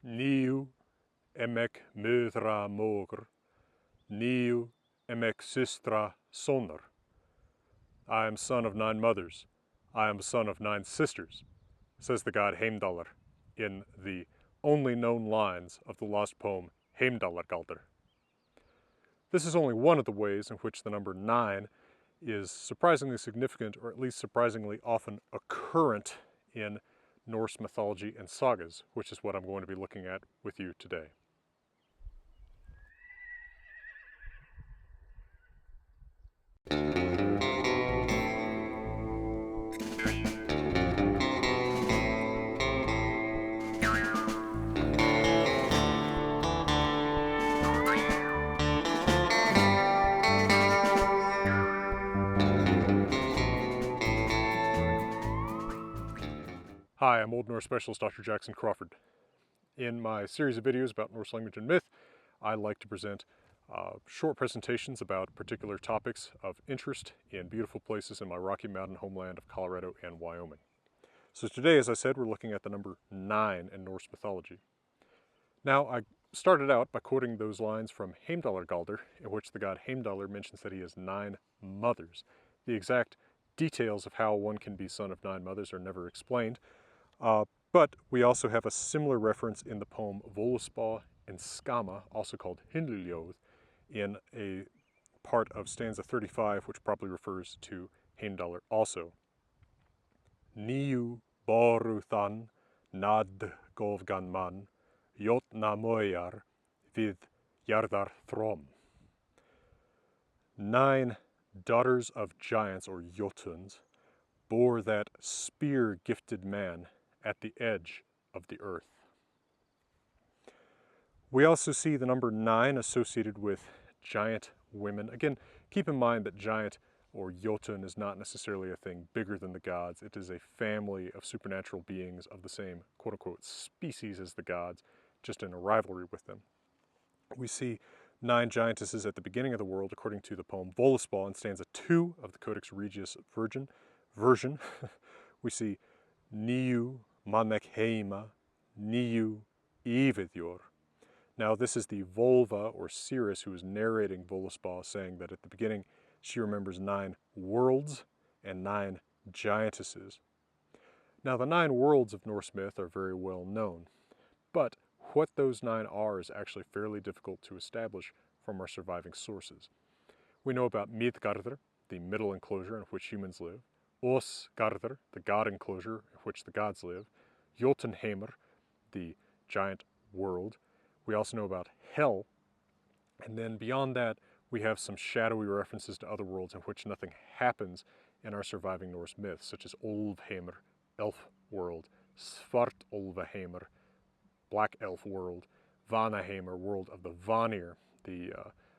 Niu emek mödra mogr, niu emek systra sonur. I am son of 9 mothers. I am son of 9 sisters, says the god Heimdallr in the only known lines of the lost poem Heimdallargaldr. This is only one of the ways in which the number 9 is surprisingly significant, or at least surprisingly often occurrent in Norse mythology and sagas, which is what I'm going to be looking at with you today. Hi, I'm Old Norse Specialist Dr. Jackson Crawford. In my series of videos about Norse language and myth, I like to present short presentations about particular topics of interest in beautiful places in my Rocky Mountain homeland of Colorado and Wyoming. So today, as I said, we're looking at the number 9 in Norse mythology. Now, I started out by quoting those lines from Heimdallargaldr, in which the god Heimdallr mentions that he has 9 mothers. The exact details of how one can be son of 9 mothers are never explained, but we also have a similar reference in the poem Völuspá and Skama, also called Hyndluljóð, in a part of stanza 35, which probably refers to Heimdallr also. Níu boru þann nad gofgan mann, jotna mojar við jarðar throm. 9 daughters of giants, or Jotuns, bore that spear-gifted man at the edge of the earth. We also see the number 9 associated with giant women. Again, keep in mind that giant or Jotun is not necessarily a thing bigger than the gods. It is a family of supernatural beings of the same quote-unquote species as the gods, just in a rivalry with them. We see 9 giantesses at the beginning of the world, according to the poem Völuspá in stanza 2 of the Codex Regius version. We see Níu manek heima, Níu iviðjör. Now this is the Volva, or seeress, who is narrating Völuspá, saying that at the beginning she remembers 9 worlds and 9 giantesses. Now the 9 worlds of Norse myth are very well known, but what those 9 are is actually fairly difficult to establish from our surviving sources. We know about Midgardr, the middle enclosure in which humans live, Osgardr, the god enclosure in which the gods live, Jotunheimr, the giant world. We also know about Hell, and then beyond that we have some shadowy references to other worlds in which nothing happens in our surviving Norse myths, such as Olvheimr, elf world, Svartolvaheimr, black elf world, Vanaheimr, world of the Vanir, the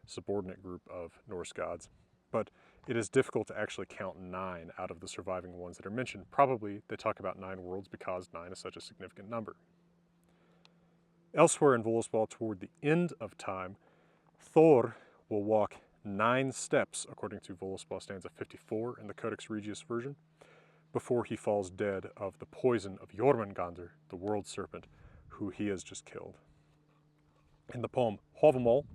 subordinate group of Norse gods. But it is difficult to actually count 9 out of the surviving ones that are mentioned. Probably they talk about 9 worlds because 9 is such a significant number. Elsewhere in Völuspá, toward the end of time, Thor will walk 9 steps, according to Völuspá stanza 54 in the Codex Regius version, before he falls dead of the poison of Jormungandr, the world serpent, who he has just killed. In the poem Hávamál,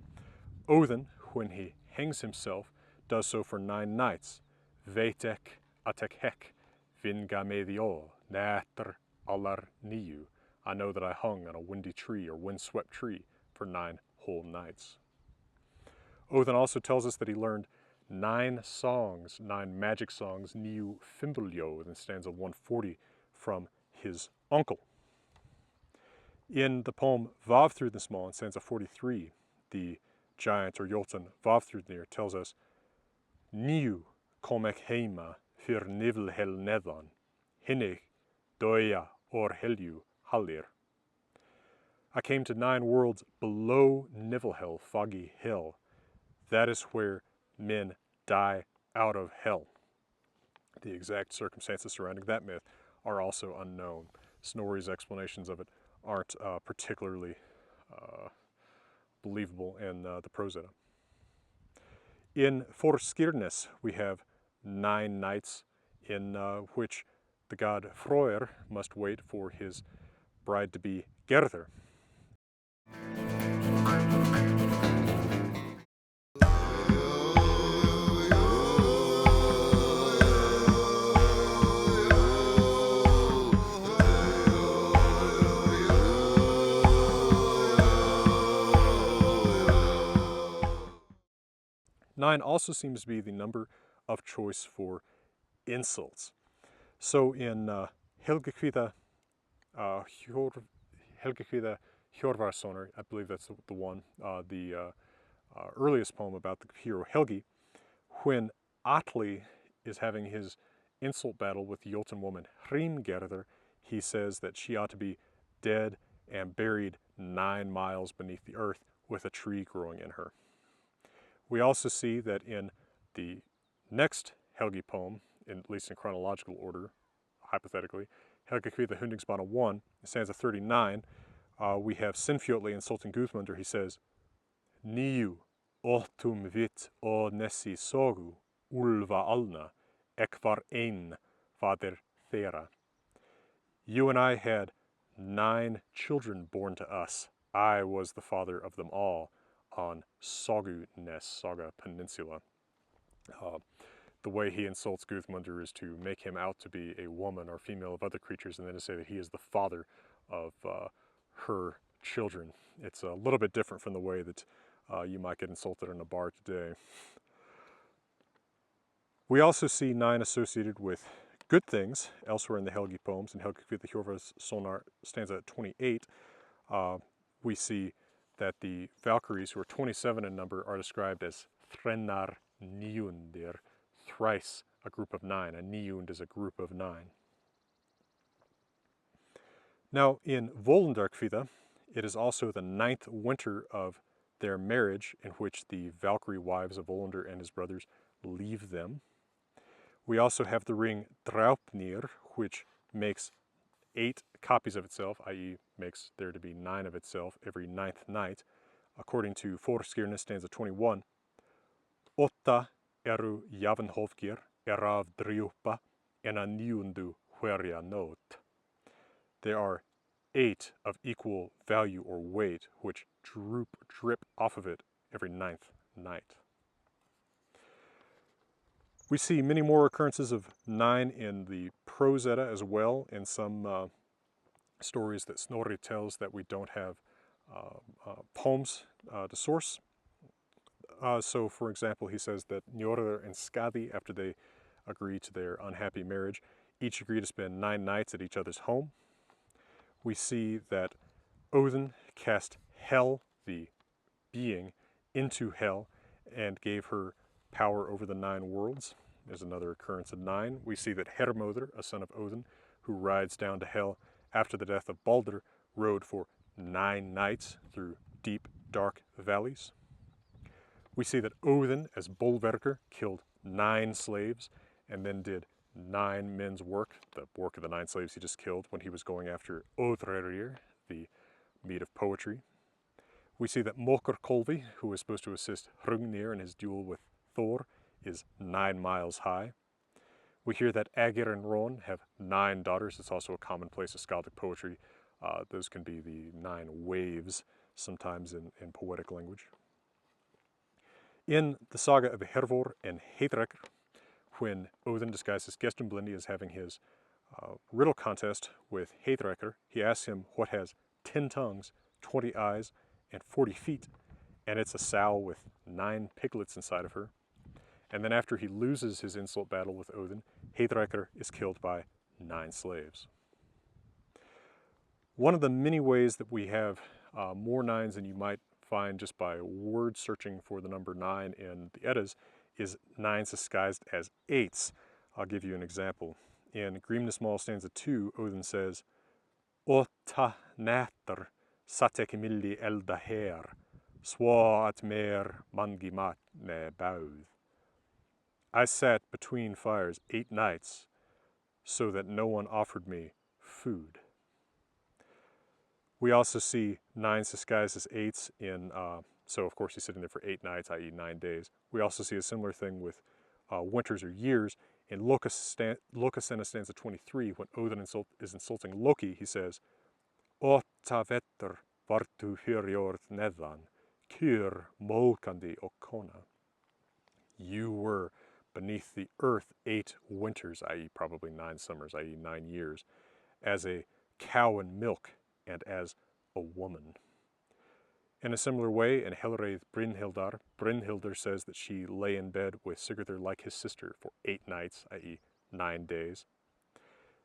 Odin, when he hangs himself, does so for 9 nights. Veitek atek hek, vingamedio, nätter allar niu. I know that I hung on a windy tree or windswept tree for 9 whole nights. Odin also tells us that he learned 9 songs, 9 magic songs, niu fimbuljóð, in stanza 140 from his uncle. In the poem Vavþrúðnismál in stanza 43, the giant or Jotun Vavþrúðnir tells us, Níu komek heima fyr niflhel neðan, hinnig dója or helju hallir. I came to 9 worlds below Niflhel, foggy hill. That is where men die out of hell. The exact circumstances surrounding that myth are also unknown. Snorri's explanations of it aren't particularly believable in the Prose Edda. In Forskirnes, we have 9 nights in which the god Freyr must wait for his bride-to-be Gerður. Nine also seems to be the number of choice for insults. So in Helgakvida Hjorvarssonar, I believe that's the one, the earliest poem about the hero Helgi, when Atli is having his insult battle with the Jotun woman Hrimgerðr, he says that she ought to be dead and buried 9 miles beneath the earth with a tree growing in her. We also see that in the next Helgi poem, at least in chronological order, hypothetically, Helgakvida Hundingsbana 1, stanza 39, we have Sinfjotli insulting Guðmundur. He says, Niu otum vit o nessi sogu ulva alna ekvar ein fader thera. You and I had 9 children born to us. I was the father of them all on Sogu Ness, Saga Peninsula. The way he insults Guðmundur is to make him out to be a woman or female of other creatures, and then to say that he is the father of her children. It's a little bit different from the way that you might get insulted in a bar today. We also see 9 associated with good things elsewhere in the Helgi poems. In Helgakvida Hjorvarssonar, stanza 28, we see that the Valkyries, who are 27 in number, are described as thrennar niundir, thrice a group of 9. A niund is a group of 9. Now, in Volundarkvida, it is also the 9th winter of their marriage, in which the Valkyrie wives of Volundr and his brothers leave them. We also have the ring Draupnir, which makes 8 copies of itself, i.e. makes there to be 9 of itself every 9th night. According to Forskirnes, stanza 21, Åtta eru javenhovgir erav driupa ena niundu hueria not. There are 8 of equal value or weight, which drip off of it every 9th night. We see many more occurrences of 9 in the Prose Edda as well, in some stories that Snorri tells that we don't have poems to source. So, for example, he says that Njordr and Skadi, after they agree to their unhappy marriage, each agree to spend 9 nights at each other's home. We see that Odin cast Hel, the being, into Hel and gave her power over the 9 worlds. There's another occurrence of 9. We see that Hermodr, a son of Odin, who rides down to Hel after the death of Baldur, rode for 9 nights through deep, dark valleys. We see that Odin, as Bolverker, killed 9 slaves and then did 9 men's work, the work of the 9 slaves he just killed, when he was going after Odrerir, the meat of poetry. We see that Mokurkolvi, who was supposed to assist Hrungnir in his duel with Thor, is 9 miles high. We hear that Agir and Ron have 9 daughters. It's also a commonplace of skaldic poetry. Those can be the 9 waves, sometimes in poetic language. In the saga of Hervor and Heidrekr, when Odin disguises Gestumblindi as having his riddle contest with Heidrekr, he asks him what has 10 tongues, 20 eyes, and 40 feet, and it's a sow with 9 piglets inside of her. And then after he loses his insult battle with Odin, Heidrekr is killed by 9 slaves. One of the many ways that we have more 9s than you might find just by word searching for the number 9 in the Eddas is 9s disguised as 8s. I'll give you an example. In Grímnismál stanza 2, Odin says, Åtta nätter satek milli elda her, svå at mer mangimat ne bauð. I sat between fires 8 nights so that no one offered me food. We also see 9s disguised as 8s in, so of course he's sitting there for 8 nights, i.e. 9 days. We also see a similar thing with winters or years. In Lokasenna stanza 23, when Odin is insulting Loki, he says, Åtta vetter vartu hyrjord neðan, kyr molkandi okona. You were beneath the earth 8 winters, i.e. probably 9 summers, i.e. 9 years, as a cow in milk and as a woman. In a similar way, in Helreið Brynhildar, Brynhildr says that she lay in bed with Sigurður like his sister for 8 nights, i.e. 9 days.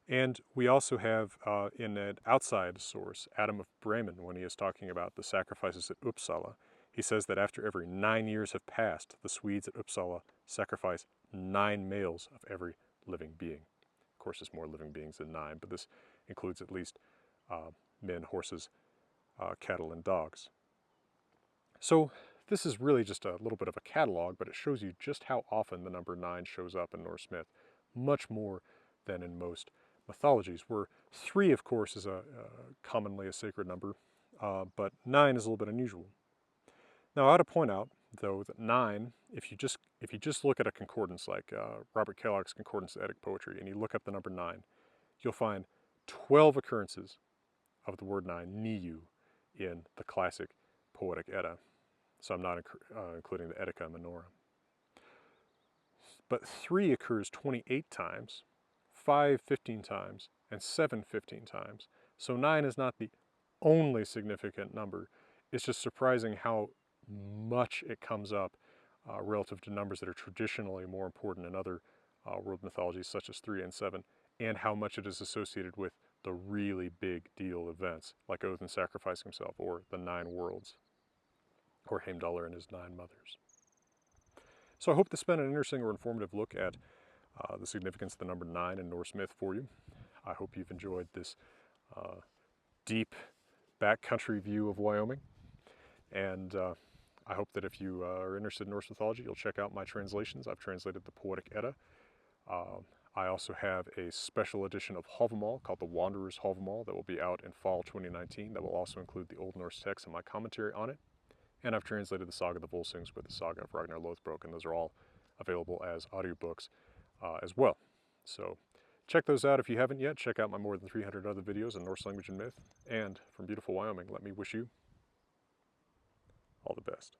And we also have, in an outside source, Adam of Bremen, when he is talking about the sacrifices at Uppsala, he says that after every 9 years have passed, the Swedes at Uppsala sacrifice 9 males of every living being. Of course, there's more living beings than 9, but this includes at least men, horses, cattle, and dogs. So this is really just a little bit of a catalog, but it shows you just how often the number 9 shows up in Norse myth, much more than in most mythologies, where 3, of course, is commonly a sacred number, but 9 is a little bit unusual. Now, I ought to point out, though, that 9, if you just look at a concordance like Robert Kellogg's Concordance of Epic Poetry, and you look up the number 9, you'll find 12 occurrences of the word 9, niu, in the classic Poetic Edda. So I'm not including the Etica Minora. But 3 occurs 28 times, 5 15 times, and 7 15 times. So 9 is not the only significant number. It's just surprising how much it comes up relative to numbers that are traditionally more important in other world mythologies such as 3 and 7, and how much it is associated with the really big deal events like Odin sacrificing himself, or the 9 worlds, or Heimdallr and his 9 mothers. So I hope this has been an interesting or informative look at the significance of the number 9 in Norse myth for you. I hope you've enjoyed this deep backcountry view of Wyoming, and I hope that if you are interested in Norse mythology, you'll check out my translations. I've translated the Poetic Edda. I also have a special edition of Havamal called the Wanderer's Havamal that will be out in fall 2019. That will also include the Old Norse text and my commentary on it. And I've translated the Saga of the Volsungs with the Saga of Ragnar Lothbrok, and those are all available as audiobooks as well. So check those out if you haven't yet. Check out my more than 300 other videos on Norse language and myth. And from beautiful Wyoming, let me wish you all the best.